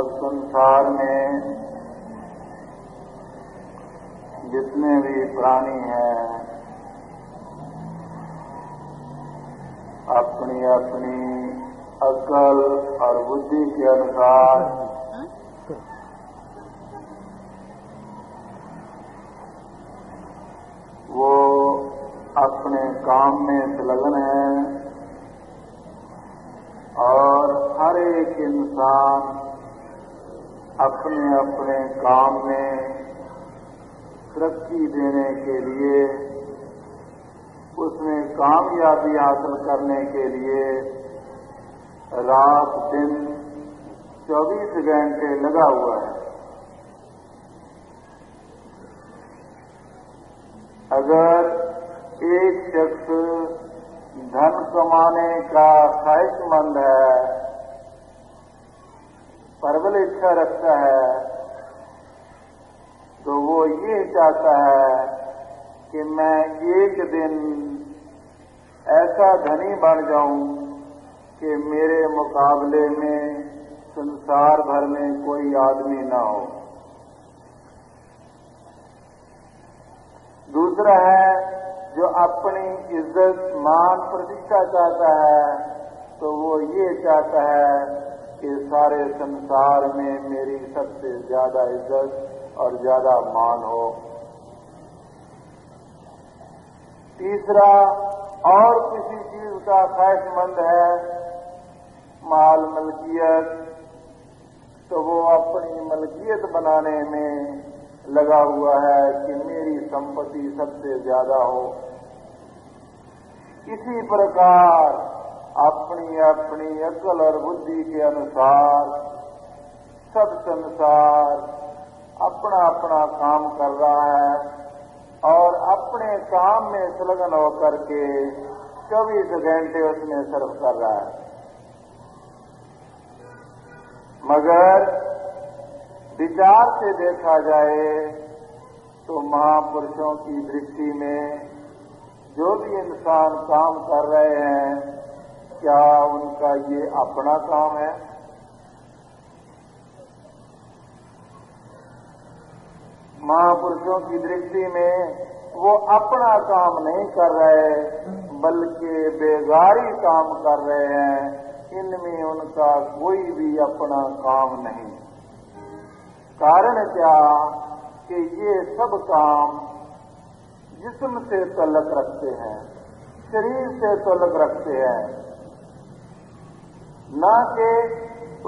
और संसार में जितने भी प्राणी हैं अपनी अपनी अक्ल और बुद्धि के अनुसार वो अपने काम में संलग्न हैं और हर एक इंसान अपने अपने काम में तरक्की देने के लिए, उसमें कामयाबी हासिल करने के लिए रात दिन 24 घंटे लगा हुआ है। अगर एक शख्स धन कमाने का ख्वाहिशमंद है, प्रबल इच्छा रखता है, तो वो ये चाहता है कि मैं एक दिन ऐसा धनी बन जाऊं कि मेरे मुकाबले में संसार भर में कोई आदमी ना हो। दूसरा है जो अपनी इज्जत मान प्रतिष्ठा चाहता है, तो वो ये चाहता है कि सारे संसार में मेरी सबसे ज्यादा इज्जत और ज्यादा मान हो। तीसरा और किसी चीज का ख्वाहिशमंद है, माल मलकियत, तो वो अपनी मलकियत बनाने में लगा हुआ है कि मेरी संपत्ति सबसे ज्यादा हो। इसी प्रकार अपनी अपनी अक्ल और बुद्धि के अनुसार सब संसार अपना अपना काम कर रहा है और अपने काम में संलग्न होकर के 24 घंटे उसमें सर्व कर रहा है। मगर विचार से देखा जाए तो महापुरुषों की दृष्टि में जो भी इंसान काम कर रहे हैं, क्या उनका ये अपना काम है? महापुरुषों की दृष्टि में वो अपना काम नहीं कर रहे, बल्कि बेगारी काम कर रहे हैं। इनमें उनका कोई भी अपना काम नहीं। कारण क्या कि ये सब काम जिस्म से तल्लक रखते हैं, शरीर से तल्लक रखते हैं, न कि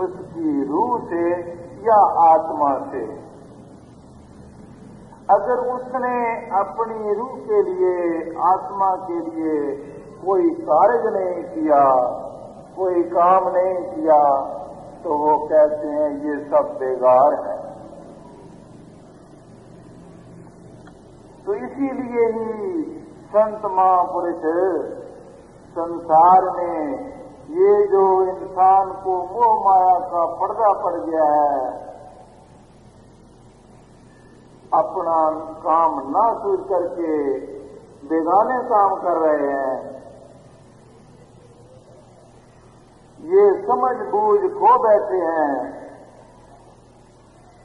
उसकी रूह से या आत्मा से। अगर उसने अपनी रूह के लिए, आत्मा के लिए कोई कार्य नहीं किया, कोई काम नहीं किया, तो वो कहते हैं ये सब बेकार है। तो इसीलिए ही संत महापुरुष संसार में ये जो इंसान को मोह माया का पर्दा पड़ गया है, अपना काम ना सूझ करके बेगाने काम कर रहे हैं, ये समझ बूझ खो बैठे हैं।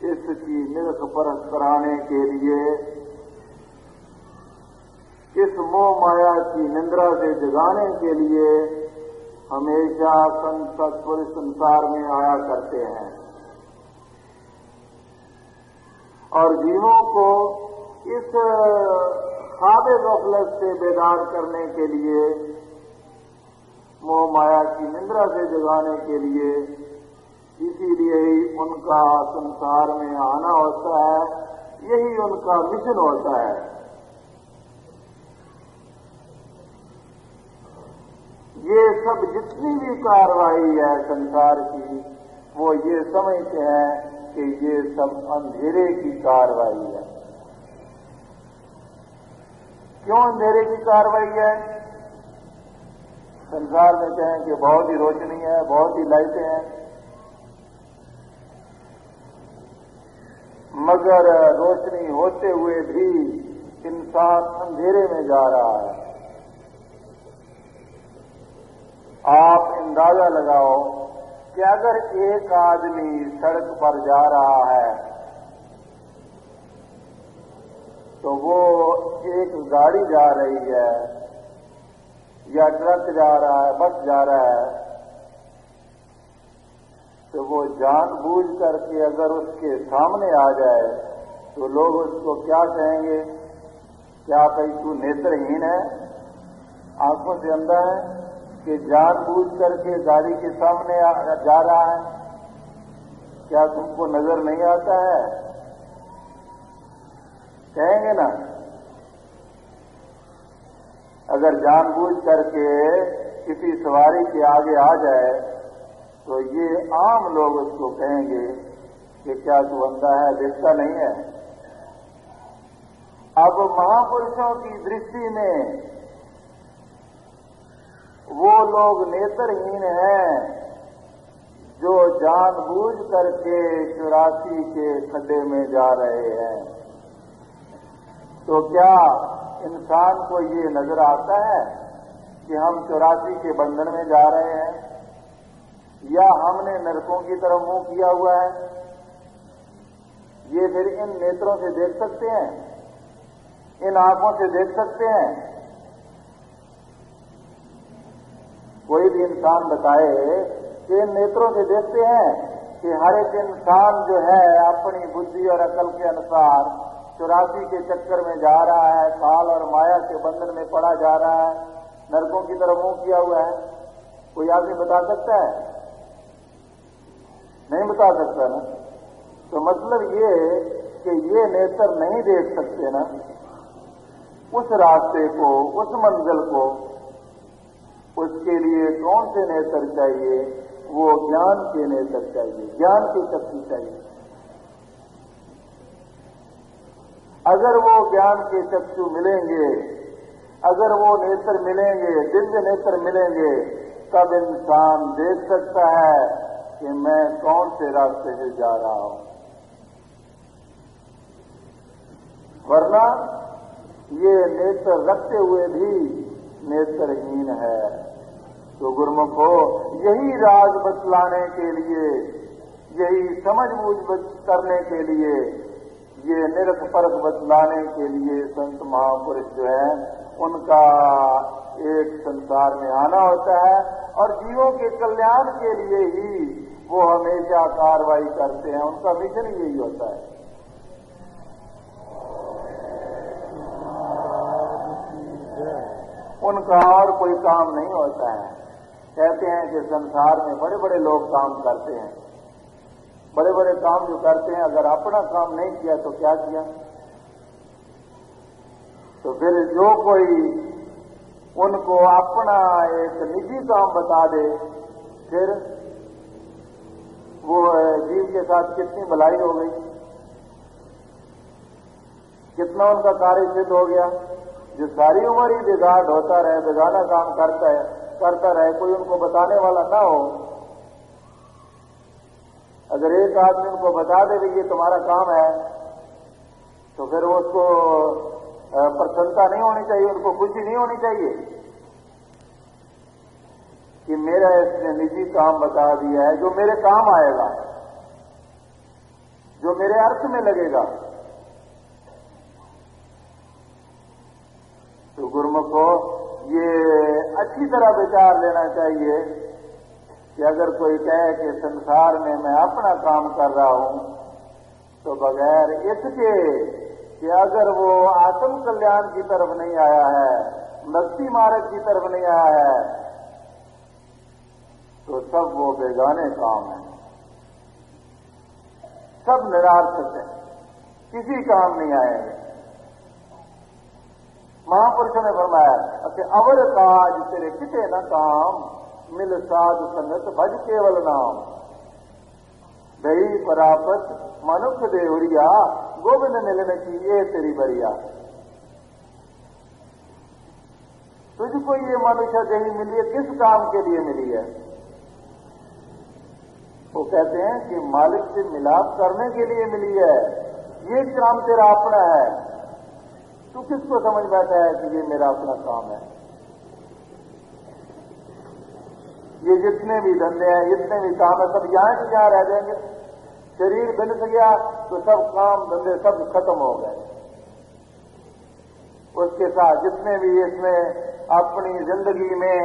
इसकी निरख परख कराने के लिए, इस मोह माया की निंद्रा से जगाने के लिए हमेशा संत सत्पुरुष संसार में आया करते हैं और जीवों को इस ख्वाब गफलत से बेदार करने के लिए, मोह माया की निंद्रा से जगाने के लिए, इसीलिए ही उनका संसार में आना होता है। यही उनका मिशन होता है। ये सब जितनी भी कार्रवाई है संसार की, वो ये समझते हैं कि ये सब अंधेरे की कार्रवाई है। क्यों अंधेरे की कार्रवाई है? संसार में कहें कि बहुत ही रोशनी है, बहुत ही लाइटें हैं, मगर रोशनी होते हुए भी इंसान अंधेरे में जा रहा है। आप अंदाजा लगाओ कि अगर एक आदमी सड़क पर जा रहा है तो वो एक गाड़ी जा रही है या ट्रक जा रहा है, बस जा रहा है, तो वो जानबूझ करके अगर उसके सामने आ जाए तो लोग उसको क्या कहेंगे? क्या कहीं तू नेत्रहीन है, आंखों से अंधा है कि जानबूझ करके गाड़ी के सामने जा रहा है? क्या तुमको नजर नहीं आता है? कहेंगे ना। अगर जानबूझ करके किसी सवारी के आगे आ जाए तो ये आम लोग उसको कहेंगे कि क्या तू अंधा है, देखता नहीं है? अब महापुरुषों की दृष्टि में वो लोग नेत्रहीन हैं जो जानबूझ करके 84 के खड्डे में जा रहे हैं। तो क्या इंसान को ये नजर आता है कि हम 84 के बंधन में जा रहे हैं, या हमने नरकों की तरफ मुंह किया हुआ है? ये फिर इन नेत्रों से देख सकते हैं, इन आंखों से देख सकते हैं? कोई भी इंसान बताए कि इन नेत्रों से देखते हैं कि हर एक इंसान जो है अपनी बुद्धि और अकल के अनुसार 84 के चक्कर में जा रहा है, काल और माया के बंधन में पड़ा जा रहा है, नरकों की तरफ मुंह किया हुआ है? कोई आदमी बता सकता है? नहीं बता सकता ना। तो मतलब ये कि ये नेत्र नहीं देख सकते ना उस रास्ते को, उस मंजिल को। उसके लिए कौन से नेत्र चाहिए? वो ज्ञान के नेत्र चाहिए, ज्ञान की शक्ति चाहिए। अगर वो ज्ञान के चक्षु मिलेंगे, अगर वो नेत्र मिलेंगे, दिव्य नेत्र मिलेंगे, तब इंसान देख सकता है कि मैं कौन से रास्ते से जा रहा हूं। वरना ये नेत्र रखते हुए भी नेत्रहीन है। तो गुरुमुखो, यही राज बतलाने के लिए, यही समझ बूझ करने के लिए, ये निरख परख बतलाने के लिए संत महापुरुष जो है उनका एक संसार में आना होता है, और जीवों के कल्याण के लिए ही वो हमेशा कार्रवाई करते हैं। उनका मिशन यही होता है। उनका और कोई काम नहीं होता है। कहते हैं कि संसार में बड़े बड़े लोग काम करते हैं, बड़े बड़े काम जो करते हैं, अगर अपना काम नहीं किया तो क्या किया? तो फिर जो कोई उनको अपना एक निजी काम बता दे, फिर वो जीव के साथ कितनी भलाई हो गई, कितना उनका कार्य सिद्ध हो गया। जो सारी उम्र ही बिगाड़ होता रहे, बिगाड़ा काम करता रहे, कोई उनको बताने वाला ना हो। अगर एक आदमी उनको बता दे कि ये तुम्हारा काम है, तो फिर उसको प्रसन्नता नहीं होनी चाहिए, उनको खुशी नहीं होनी चाहिए कि मेरा इसने निजी काम बता दिया है, जो मेरे काम आएगा, जो मेरे अर्थ में लगेगा। तो गुरुमुखो, ये अच्छी तरह विचार लेना चाहिए कि अगर कोई कहे कि संसार में मैं अपना काम कर रहा हूं, तो बगैर इसके कि अगर वो आत्म कल्याण की तरफ नहीं आया है, भक्ति मार्ग की तरफ नहीं आया है, तो सब वो बेगाने काम है, सब निरार्थक है, किसी काम नहीं आएंगे। महापुरुषों ने फरमाया कि अवर काज तेरे किते न काम, मिल साध संगत भज केवल नाम। भई परापत मनुख देवरिया, गोविंद मिलने की ये तेरी बरिया। तुझको ये मनुष्य देही मिली है, किस काम के लिए मिली है? वो कहते हैं कि मालिक से मिलाप करने के लिए मिली है। ये काम तेरा अपना है, तू किसको समझ बैठा है कि ये मेरा अपना काम है? ये जितने भी धंधे हैं, जितने भी काम है, सब यहाँ के यहाँ रह जाएंगे। शरीर बिनस गया तो सब काम धंधे सब खत्म हो गए। उसके साथ जितने भी इसमें अपनी जिंदगी में,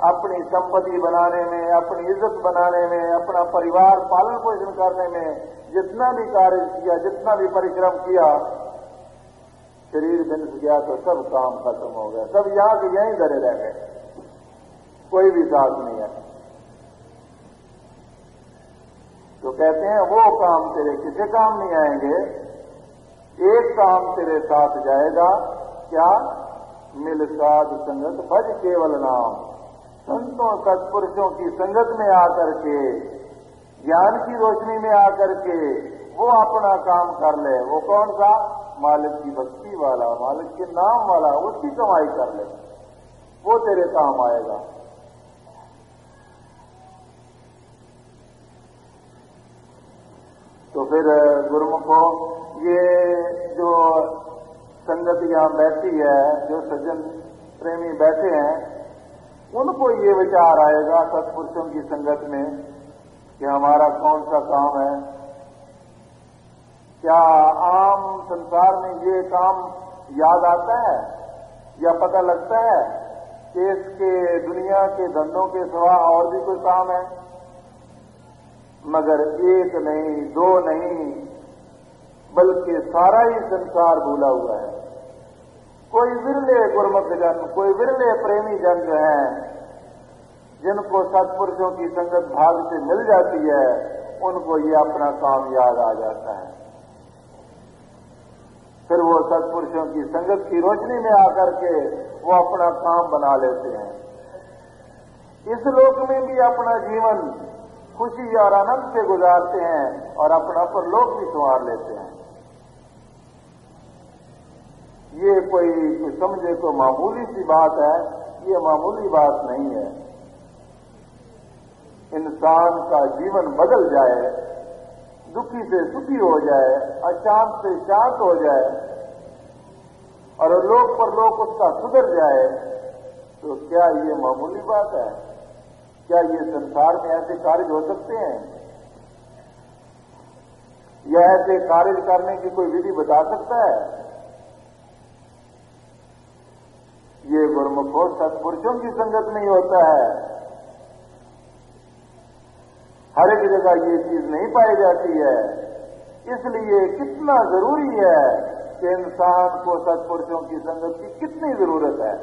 अपनी संपत्ति बनाने में, अपनी इज्जत बनाने में, अपना परिवार पालन पोषण करने में जितना भी कार्य किया, जितना भी परिश्रम किया, शरीर बिनस गया तो सब काम खत्म हो गया। सब यहाँ के यहीं धरे रह गए, कोई भी साथ नहीं है। तो कहते हैं वो काम तेरे किसी काम नहीं आएंगे, एक काम तेरे साथ जाएगा, क्या? मिल साध संगत भज केवल नाम। संतों सत्पुरुषों की संगत में आकर के, ज्ञान की रोशनी में आकर के वो अपना काम कर ले। वो कौन सा? मालिक की भक्ति वाला, मालिक के नाम वाला, उसकी कमाई कर ले, वो तेरे काम आएगा। तो फिर गुरुमुखों, ये जो संगत यहां बैठी है, जो सज्जन प्रेमी बैठे हैं, उनको ये विचार आएगा सत्पुरुषों की संगत में कि हमारा कौन सा काम है। क्या आम संसार में ये काम याद आता है या पता लगता है कि इसके दुनिया के धंधों के सिवा और भी कोई काम है? मगर एक नहीं, दो नहीं, बल्कि सारा ही संसार भूला हुआ है। कोई विरले गुरमुख जन, कोई विरले प्रेमी जन जो हैं, जिनको सत्पुरुषों की संगत भाग से मिल जाती है, उनको ये अपना काम याद आ जाता है। फिर वो सत्पुरुषों की संगत की रोशनी में आकर के वो अपना काम बना लेते हैं। इस लोक में भी अपना जीवन खुशी और आनंद से गुजारते हैं और अपना परलोक भी संवार लेते हैं। ये कोई समझे तो मामूली सी बात है, ये मामूली बात नहीं है। इंसान का जीवन बदल जाए, दुखी से सुखी हो जाए, अशांत से शांत हो जाए और लोक परलोक उसका सुधर जाए, तो क्या ये मामूली बात है? क्या ये संसार में ऐसे कार्य हो सकते हैं? या ऐसे कार्य करने की कोई विधि बता सकता है? ये गुरुमुखों सत्पुरुषों की संगत नहीं होता है। हर एक जगह ये चीज नहीं पाई जाती है। इसलिए कितना जरूरी है कि इंसान को सत्पुरुषों की संगत की कितनी जरूरत है,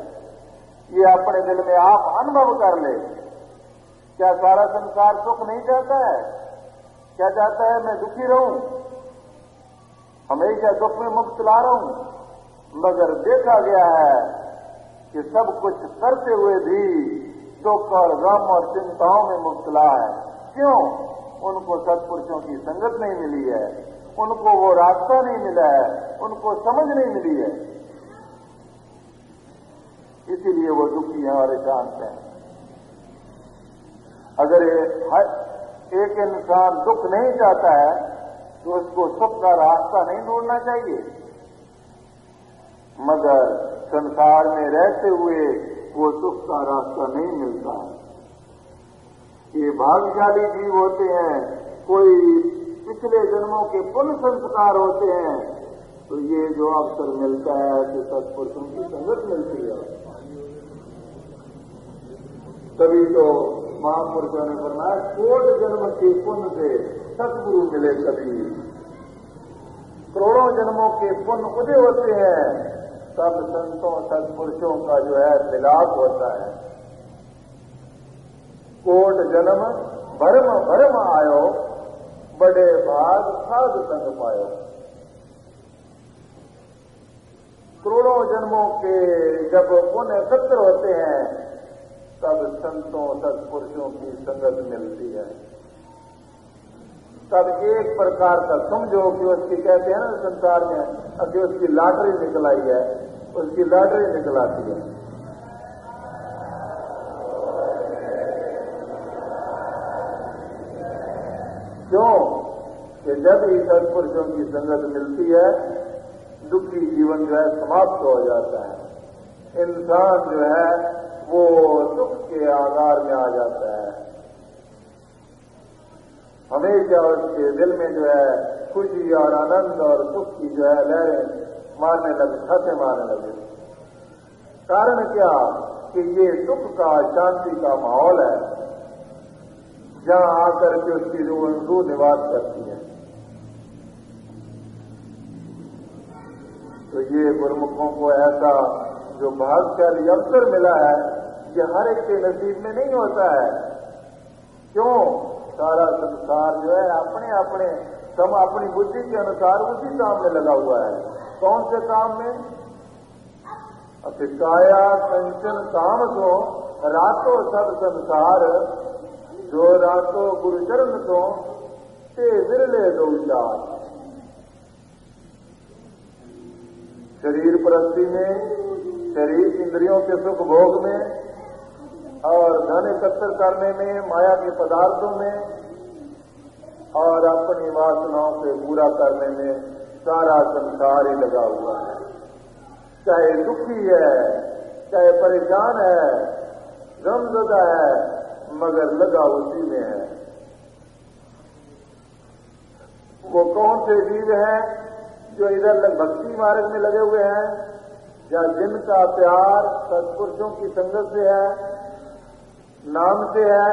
ये अपने दिल में आप अनुभव कर ले। क्या सारा संसार सुख नहीं चाहता है? क्या चाहता है मैं दुखी रहूं, हमेशा दुख में मुब्तला रहूं? मगर देखा गया है कि सब कुछ करते हुए भी दुख और गम और चिंताओं में मुब्तला है। क्यों? उनको सत्पुरुषों की संगत नहीं मिली है, उनको वो रास्ता नहीं मिला है, उनको समझ नहीं मिली है, इसीलिए वो दुखी हैं और अशांत हैं। अगर एक इंसान दुख नहीं चाहता है तो उसको सुख का रास्ता नहीं ढूंढना चाहिए। मगर संसार में रहते हुए वो सुख का रास्ता नहीं मिलता है। ये भाग्यशाली जीव होते हैं, कोई पिछले जन्मों के पुण्य संस्कार होते हैं, तो ये जो अवसर मिलता है कि सत्पुरुषों की संगत मिलती है। तभी तो महापुरुषों ने फरमाया, कोट जन्म के पुण्य से सतगुरु मिले कभी। करोड़ों जन्मों के पुण्य उदय होते हैं, तब संतों सत्पुरुषों का जो है मिलाप होता है। कोट जन्म भरम भरम आयो, बड़े भाग साध संग पायो। करोड़ों जन्मों के जब पुण्य एकत्र होते हैं, तब संतों सत्पुरुषों की संगत मिलती है। तब एक प्रकार का समझो कि उसकी कहते हैं ना संसार में, अभी उसकी लॉटरी निकल आई है, उसकी लॉटरी निकल आती है। क्यों? कि जब ही सत्पुरुषों की संगत मिलती है, दुखी जीवन जो है समाप्त हो जाता है। इंसान जो है वो सुख के आधार में आ जाता है। हमेशा उसके दिल में जो है खुशी और आनंद और सुख की जो है लहरें मारने लगे, छाते मारने लगे। कारण क्या कि ये सुख का, शांति का माहौल है जहां आकर के उसकी रूह निवास करती है। तो ये गुरुमुखों को ऐसा जो भाग्यशाली अवसर मिला है, ये हर एक के नसीब में नहीं होता है। क्यों? सारा संसार जो है अपनी बुद्धि के अनुसार उसी काम में लगा हुआ है। कौन से काम में? अतिकाया कंचन काम सो रातों सब संसार, जो रातों गुरुचरण सो ते विरले दो चार। शरीर परस्ती में, शरीर इंद्रियों के सुख भोग में और धन एकत्र करने में, माया के पदार्थों में और अपनी वासनाओं से पूरा करने में सारा संसार ही लगा हुआ है। चाहे दुखी है, चाहे परेशान है, गमज़दा है, मगर लगा उसी में है। वो कौन से जीव हैं जो इधर भक्ति मार्ग में लगे हुए हैं, या जिनका प्यार सत्पुरुषों की संगत से है, नाम से है,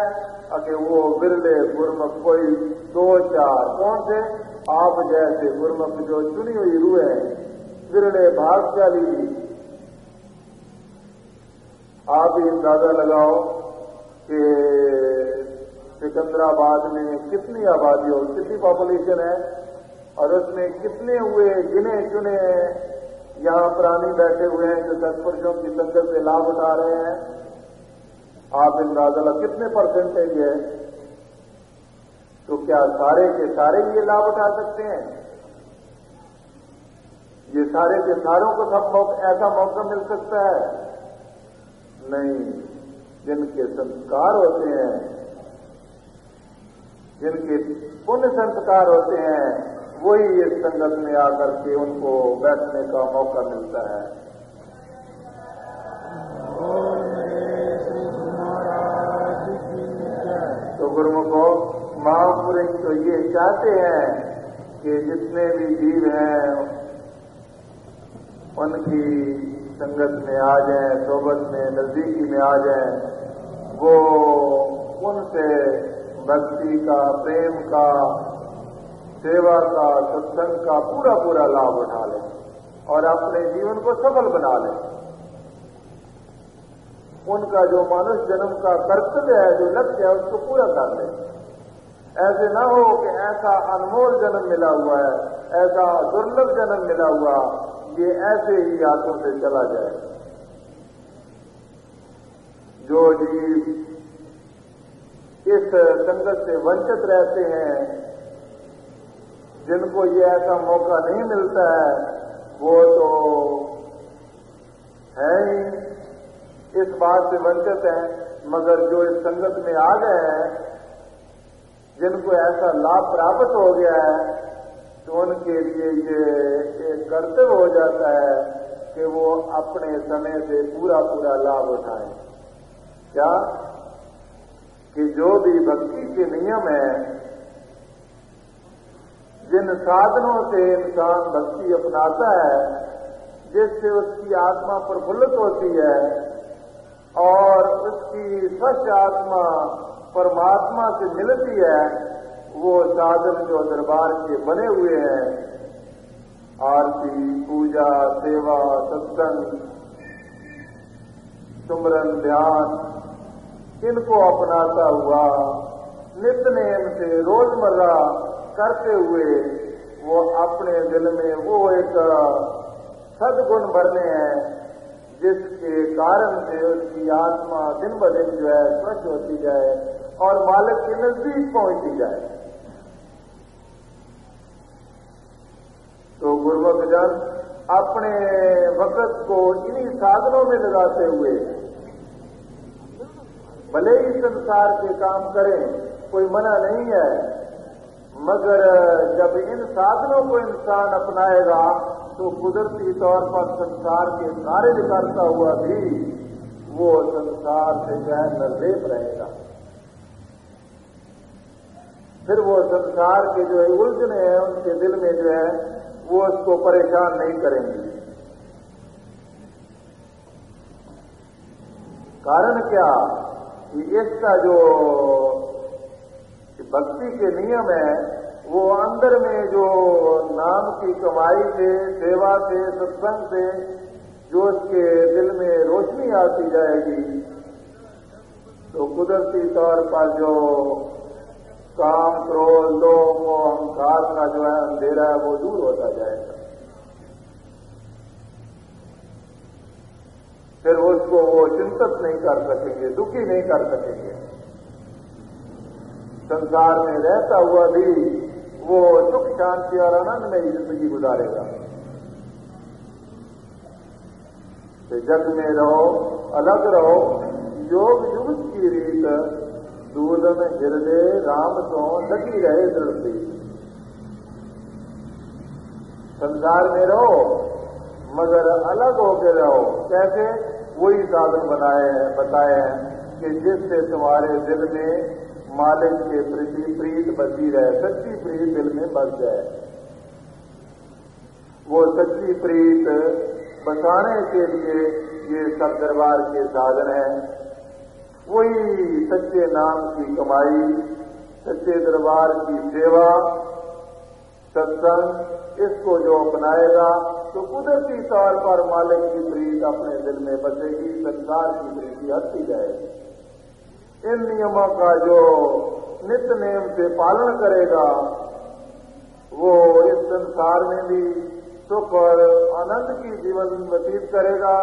कि वो बिरले गुरमुख कोई दो चार। कौन से? आप जैसे गुरमुख जो चुनी हुई रूह है, बिरले भाग्यशाली। आप ही अंदाजा लगाओ कि सिकंदराबाद में कितनी आबादी हो, कितनी पॉपुलेशन है, और उसमें कितने हुए गिने चुने यहाँ प्राणी बैठे हुए हैं जो सत्पुरुषों की संगत से लाभ उठा रहे हैं। आप अंदाजा लगा कितने परसेंटेज है? तो क्या सारे के सारे ये लाभ उठा सकते हैं? ये सारे के सारों को सब ऐसा मौका मिल सकता है? नहीं। जिनके संस्कार होते हैं, जिनके पुण्य संस्कार होते हैं, वही इस संगत में आकर के उनको बैठने का मौका मिलता है। तो गुरुमुखो, महापुरुष तो ये चाहते हैं कि जितने भी जीव हैं उनकी संगत में आ जाएं, सोबत में, नजदीकी में आ जाएं, वो उनसे भक्ति का, प्रेम का, सेवा का, सत्संग का पूरा लाभ उठा लें और अपने जीवन को सफल बना लें। उनका जो मनुष्य जन्म का कर्तव्य है, जो लक्ष्य है, उसको पूरा कर ले। ऐसे ना हो कि ऐसा अनमोल जन्म मिला हुआ है, ऐसा दुर्लभ जन्म मिला हुआ, ये ऐसे ही हाथों से चला जाए। जो जीव इस संगत से वंचित रहते हैं, जिनको ये ऐसा मौका नहीं मिलता है, वो तो है ही इस बात से वंचित हैं। मगर जो इस संगत में आ गए हैं, जिनको ऐसा लाभ प्राप्त हो गया है, तो उनके लिए ये एक कर्तव्य हो जाता है कि वो अपने समय से पूरा लाभ उठाएं। क्या? कि जो भी भक्ति के नियम है, जिन साधनों से इंसान भक्ति अपनाता है, जिससे उसकी आत्मा प्रफुल्लित होती है और उसकी स्वच्छ आत्मा परमात्मा से मिलती है, वो साधन जो दरबार के बने हुए हैं, आरती, पूजा, सेवा, सत्संग, सुमरन, ध्यान, इनको अपनाता हुआ नित्य नेम से रोजमर्रा करते हुए वो अपने दिल में वो एक सद्गुण भरने हैं, जिसके कारण से उसकी आत्मा दिन ब दिन जो है स्वच्छ होती जाए और मालिक के नजदीक पहुंचती जाए। तो गुरुमुख जन अपने वक़्त को इन्हीं साधनों में लगाते हुए भले ही संसार के काम करें, कोई मना नहीं है, मगर जब इन साधनों को इंसान अपनाएगा तो कुदरती तौर पर संसार के कार्य करता हुआ भी वो संसार से जो है निर्लेप रहेगा। फिर वो संसार के जो है उलझने हैं उनके दिल में जो है वो उसको परेशान नहीं करेंगे। कारण क्या कि इसका जो भक्ति के नियम है वो अंदर में जो नाम की कमाई से, सेवा से, सत्संग से जो उसके दिल में रोशनी आती जाएगी तो कुदरती तौर पर जो काम, क्रोध, लोभ, अहंकार का जो है अंधेरा है वो दूर होता जाएगा। फिर उसको वो चिंतित नहीं कर सकेंगे, दुखी नहीं कर सकेंगे। संसार में रहता हुआ भी वो सुख, शांति और आनंद में ही जिंदगी गुजारेगा। तो जग में रहो, अलग रहो, योग युग की रीत, दूलन हृदय राम तो लगी रहे दृढ़। संसार में रहो मगर अलग होकर रहो। कैसे? वही साधन बताए हैं कि जिससे तुम्हारे दिल में मालिक के प्रति प्रीत बसी रहे, सच्ची प्रीत दिल में बस जाए। वो सच्ची प्रीत बसाने के लिए ये सब दरबार के साधन है। वही सच्चे नाम की कमाई, सच्चे दरबार की सेवा, सत्संग, इसको जो अपनाएगा तो कुदरती तौर पर मालिक की प्रीत अपने दिल में बसेगी, संसार की प्रीति हटती जाएगी। इन नियमों का जो नित्य नियम से पालन करेगा वो इस संसार में भी सुख और आनंद की जीवन व्यतीत करेगा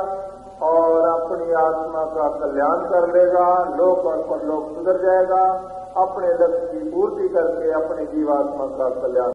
और अपनी आत्मा का कल्याण कर लेगा। लोक और परलोक सुधर जाएगा। अपने लक्ष्य की पूर्ति करके अपनी जीवात्मा का कल्याण